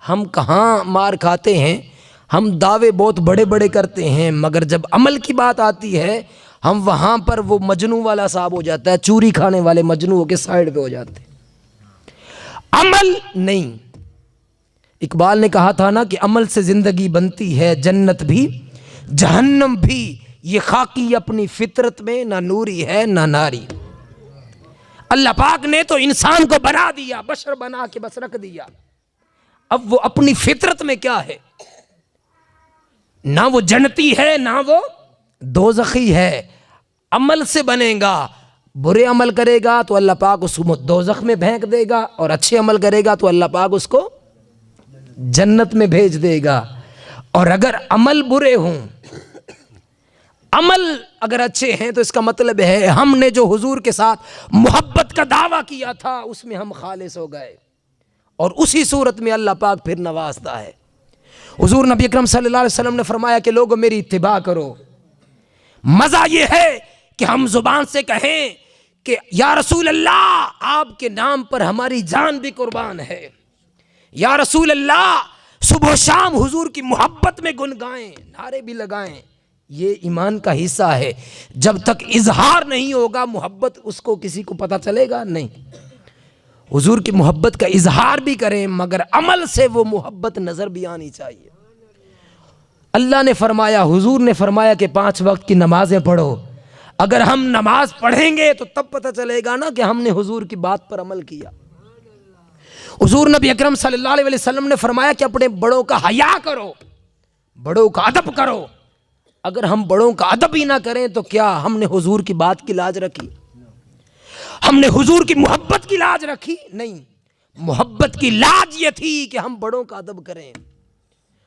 ہم کہاں مار کھاتے ہیں؟ ہم دعوے بہت بڑے بڑے کرتے ہیں، مگر جب عمل کی بات آتی ہے ہم وہاں پر وہ مجنو والا صاحب ہو جاتا ہے، چوری کھانے والے مجنو ہو کے سائیڈ پہ ہو جاتے ہیں، عمل نہیں۔ اقبال نے کہا تھا نا کہ عمل سے زندگی بنتی ہے جنت بھی جہنم بھی، یہ خاکی اپنی فطرت میں نہ نوری ہے نہ ناری۔ اللہ پاک نے تو انسان کو بنا دیا، بشر بنا کے بس رکھ دیا، اب وہ اپنی فطرت میں کیا ہے؟ نہ وہ جنتی ہے نہ وہ دوزخی ہے۔ عمل سے بنے گا، برے عمل کرے گا تو اللہ پاک اس کو دوزخ میں پھینک دے گا، اور اچھے عمل کرے گا تو اللہ پاک اس کو جنت میں بھیج دے گا۔ اور اگر عمل برے ہوں، عمل اگر اچھے ہیں تو اس کا مطلب ہے ہم نے جو حضور کے ساتھ محبت کا دعویٰ کیا تھا اس میں ہم خالص ہو گئے، اور اسی صورت میں اللہ پاک پھر نوازتا ہے۔ حضور نبی اکرم صلی اللہ علیہ وسلم نے فرمایا کہ لوگوں میری اتباع کرو۔ مزہ یہ ہے کہ ہم زبان سے کہیں کہ یا رسول اللہ آپ کے نام پر ہماری جان بھی قربان ہے، یا رسول اللہ صبح و شام حضور کی محبت میں گنگائیں، نعرے بھی لگائیں، یہ ایمان کا حصہ ہے۔ جب تک اظہار نہیں ہوگا محبت اس کو کسی کو پتہ چلے گا نہیں۔ حضور کی محبت کا اظہار بھی کریں مگر عمل سے وہ محبت نظر بھی آنی چاہیے۔ اللہ نے فرمایا، حضور نے فرمایا کہ 5 وقت کی نمازیں پڑھو۔ اگر ہم نماز پڑھیں گے تو تب پتہ چلے گا نا کہ ہم نے حضور کی بات پر عمل کیا۔ حضور نبی اکرم صلی اللہ علیہ وسلم نے فرمایا کہ اپنے بڑوں کا حیا کرو، بڑوں کا ادب کرو۔ اگر ہم بڑوں کا ادب ہی نہ کریں تو کیا ہم نے حضور کی بات کی لاج رکھی؟ ہم نے حضور کی محبت کی لاج رکھی؟ نہیں، محبت کی لاج یہ تھی کہ ہم بڑوں کا ادب کریں۔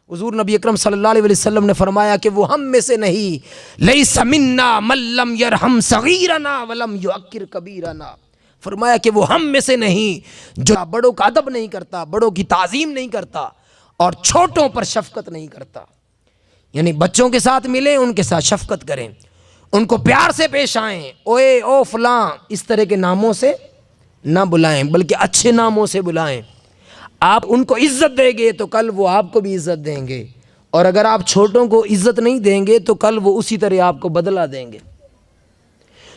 حضور نبی اکرم صلی اللہ علیہ وسلم نے فرمایا کہ وہ ہم میں سے نہیں، لیس منا من لم یرحم صغیرنا ولم یعکر کبیرنا۔ فرمایا کہ وہ ہم میں سے نہیں جو بڑوں کا ادب نہیں کرتا، بڑوں کی تعظیم نہیں کرتا اور چھوٹوں پر شفقت نہیں کرتا۔ یعنی بچوں کے ساتھ ملیں، ان کے ساتھ شفقت کریں، ان کو پیار سے پیش آئیں، اوے او فلاں اس طرح کے ناموں سے نہ بلائیں بلکہ اچھے ناموں سے بلائیں۔ آپ ان کو عزت دیں گے تو کل وہ آپ کو بھی عزت دیں گے، اور اگر آپ چھوٹوں کو عزت نہیں دیں گے تو کل وہ اسی طرح آپ کو بدلہ دیں گے۔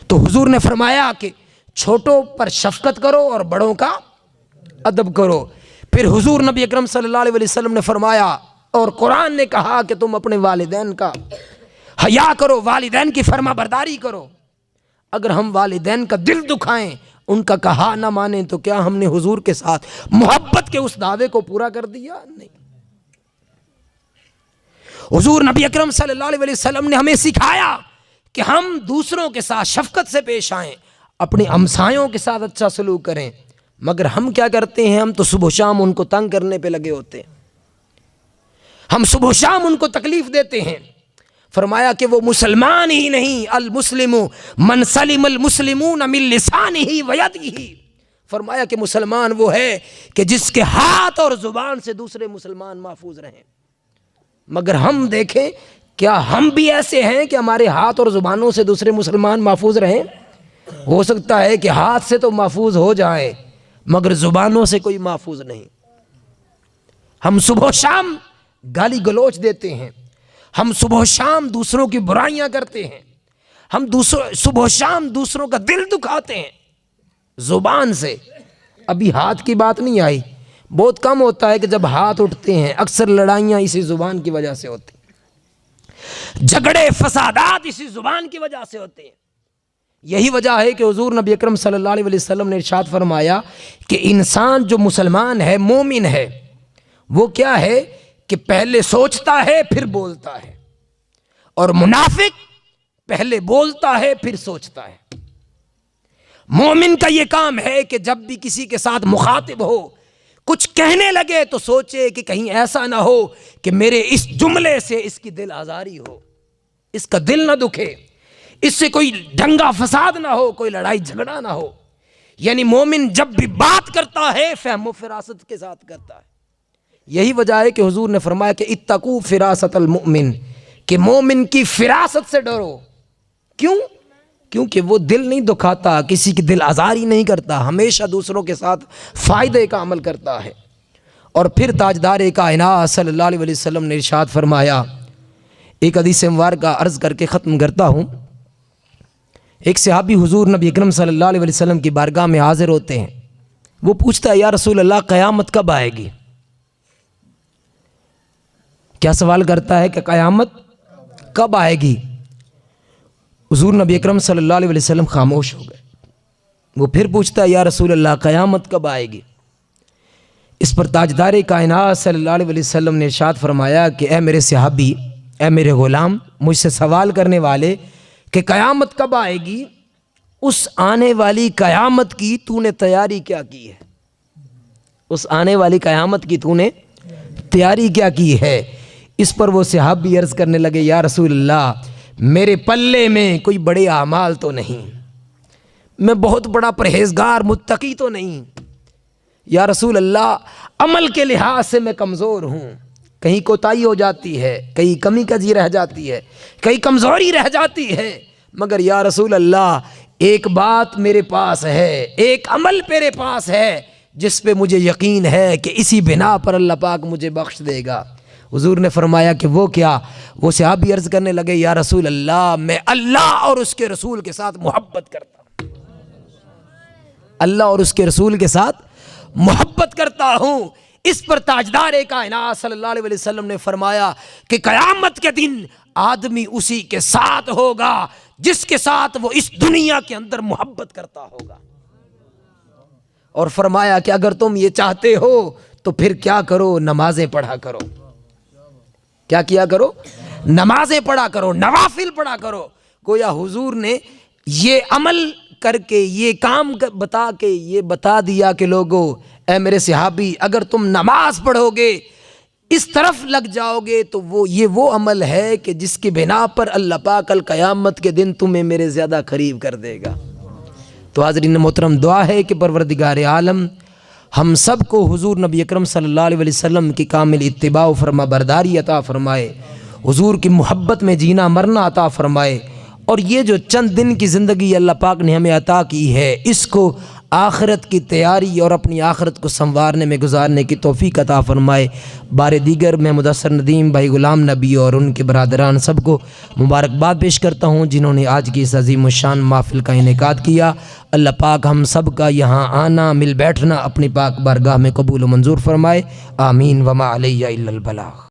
تو حضور نے فرمایا کہ چھوٹوں پر شفقت کرو اور بڑوں کا ادب کرو۔ پھر حضور نبی اکرم صلی اللہ علیہ وسلم نے فرمایا اور قرآن نے کہا کہ تم اپنے والدین کا حیا کرو، والدین کی فرما برداری کرو۔ اگر ہم والدین کا دل دکھائیں، ان کا کہا نہ مانیں تو کیا ہم نے حضور کے ساتھ محبت کے اس دعوے کو پورا کر دیا؟ نہیں۔ حضور نبی اکرم صلی اللہ علیہ وسلم نے ہمیں سکھایا کہ ہم دوسروں کے ساتھ شفقت سے پیش آئیں، اپنے ہمسایوں کے ساتھ اچھا سلوک کریں، مگر ہم کیا کرتے ہیں؟ ہم تو صبح و شام ان کو تنگ کرنے پہ لگے ہوتے ہیں، ہم صبح و شام ان کو تکلیف دیتے ہیں۔ فرمایا کہ وہ مسلمان ہی نہیں، المسلم من سلم المسلمون من لسانہ ویدہ۔ فرمایا کہ مسلمان وہ ہے کہ جس کے ہاتھ اور زبان سے دوسرے مسلمان محفوظ رہیں۔ مگر ہم دیکھیں، کیا ہم بھی ایسے ہیں کہ ہمارے ہاتھ اور زبانوں سے دوسرے مسلمان محفوظ رہیں؟ ہو سکتا ہے کہ ہاتھ سے تو محفوظ ہو جائیں مگر زبانوں سے کوئی محفوظ نہیں۔ ہم صبح و شام گالی گلوچ دیتے ہیں، ہم صبح و شام دوسروں کی برائیاں کرتے ہیں، ہم صبح و شام دوسروں کا دل دکھاتے ہیں زبان سے۔ ابھی ہاتھ کی بات نہیں آئی، بہت کم ہوتا ہے کہ جب ہاتھ اٹھتے ہیں، اکثر لڑائیاں اسی زبان کی وجہ سے ہوتی ہیں، جھگڑے فسادات اسی زبان کی وجہ سے ہوتے ہیں۔ یہی وجہ ہے کہ حضور نبی اکرم صلی اللہ علیہ وسلم نے ارشاد فرمایا کہ انسان جو مسلمان ہے، مومن ہے، وہ کیا ہے کہ پہلے سوچتا ہے پھر بولتا ہے، اور منافق پہلے بولتا ہے پھر سوچتا ہے۔ مومن کا یہ کام ہے کہ جب بھی کسی کے ساتھ مخاطب ہو، کچھ کہنے لگے تو سوچے کہ کہیں ایسا نہ ہو کہ میرے اس جملے سے اس کی دل آزاری ہو، اس کا دل نہ دکھے، اس سے کوئی دنگا فساد نہ ہو، کوئی لڑائی جھگڑا نہ ہو۔ یعنی مومن جب بھی بات کرتا ہے فہم و فراست کے ساتھ کرتا ہے۔ یہی وجہ ہے کہ حضور نے فرمایا کہ اتقوا فراست المؤمن، کہ مومن کی فراست سے ڈرو۔ کیوں؟ کیونکہ وہ دل نہیں دکھاتا، کسی کی دل آزاری نہیں کرتا، ہمیشہ دوسروں کے ساتھ فائدے کا عمل کرتا ہے۔ اور پھر تاجدار کائنات صلی اللہ علیہ وسلم نے ارشاد فرمایا، ایک حدیث مبارکہ عرض کر کے ختم کرتا ہوں۔ ایک صحابی حضور نبی اکرم صلی اللہ علیہ وسلم کی بارگاہ میں حاضر ہوتے ہیں، وہ پوچھتا ہے یا رسول اللہ قیامت کب آئے گی؟ کیا سوال کرتا ہے کہ قیامت کب آئے گی؟ حضور نبی اکرم صلی اللہ علیہ وسلم خاموش ہو گئے۔ وہ پھر پوچھتا ہے یا رسول اللہ قیامت کب آئے گی؟ اس پر تاجدار کائنات صلی اللہ علیہ وسلم نے ارشاد فرمایا کہ اے میرے صحابی، اے میرے غلام، مجھ سے سوال کرنے والے کہ قیامت کب آئے گی، اس آنے والی قیامت کی تو نے تیاری کیا کی ہے؟ اس آنے والی قیامت کی تو نے تیاری کیا کی ہے؟ اس پر وہ صحابی عرض کرنے لگے یا رسول اللہ، میرے پلے میں کوئی بڑے اعمال تو نہیں، میں بہت بڑا پرہیزگار متقی تو نہیں، یا رسول اللہ عمل کے لحاظ سے میں کمزور ہوں، کہیں کوتاہی ہو جاتی ہے، کہیں کمی کجی رہ جاتی ہے، کہیں کمزوری رہ جاتی ہے، مگر یا رسول اللہ ایک بات میرے پاس ہے، ایک عمل میرے پاس ہے جس پہ مجھے یقین ہے کہ اسی بنا پر اللہ پاک مجھے بخش دے گا۔ حضور نے فرمایا کہ وہ کیا؟ وہ صحابی عرض کرنے لگے یا رسول اللہ، میں اللہ اور اس کے رسول کے ساتھ محبت کرتا ہوں، اللہ اور اس کے رسول کے ساتھ محبت کرتا ہوں۔ اس پر تاجدار کائنات صلی اللہ علیہ وسلم نے فرمایا کہ قیامت کے دن آدمی اسی کے ساتھ ہوگا جس کے ساتھ وہ اس دنیا کے اندر محبت کرتا ہوگا۔ اور فرمایا کہ اگر تم یہ چاہتے ہو تو پھر کیا کرو، نمازیں پڑھا کرو۔ کیا کیا کرو؟ نمازیں پڑھا کرو، نوافل پڑھا کرو۔ گویا حضور نے یہ عمل کر کے، یہ کام بتا کے یہ بتا دیا کہ لوگوں، اے میرے صحابی، اگر تم نماز پڑھو گے، اس طرف لگ جاؤ گے تو وہ عمل ہے کہ جس کی بنا پر اللہ پاک کل قیامت کے دن تمہیں میرے زیادہ قریب کر دے گا۔ تو حاضرین محترم، دعا ہے کہ پروردگار عالم ہم سب کو حضور نبی اکرم صلی اللہ علیہ وسلم کی کامل اتباع و فرما برداری عطا فرمائے، حضور کی محبت میں جینا مرنا عطا فرمائے، اور یہ جو چند دن کی زندگی اللہ پاک نے ہمیں عطا کی ہے، اس کو آخرت کی تیاری اور اپنی آخرت کو سنوارنے میں گزارنے کی توفیق عطا فرمائے۔ بار دیگر میں مدثر ندیم بھائی غلام نبی اور ان کے برادران سب کو مبارکباد پیش کرتا ہوں جنہوں نے آج کی اس عظیم الشان محفل کا انعقاد کیا۔ اللہ پاک ہم سب کا یہاں آنا، مل بیٹھنا اپنی پاک بارگاہ میں قبول و منظور فرمائے، آمین۔ وما علیہ الا البلاغ۔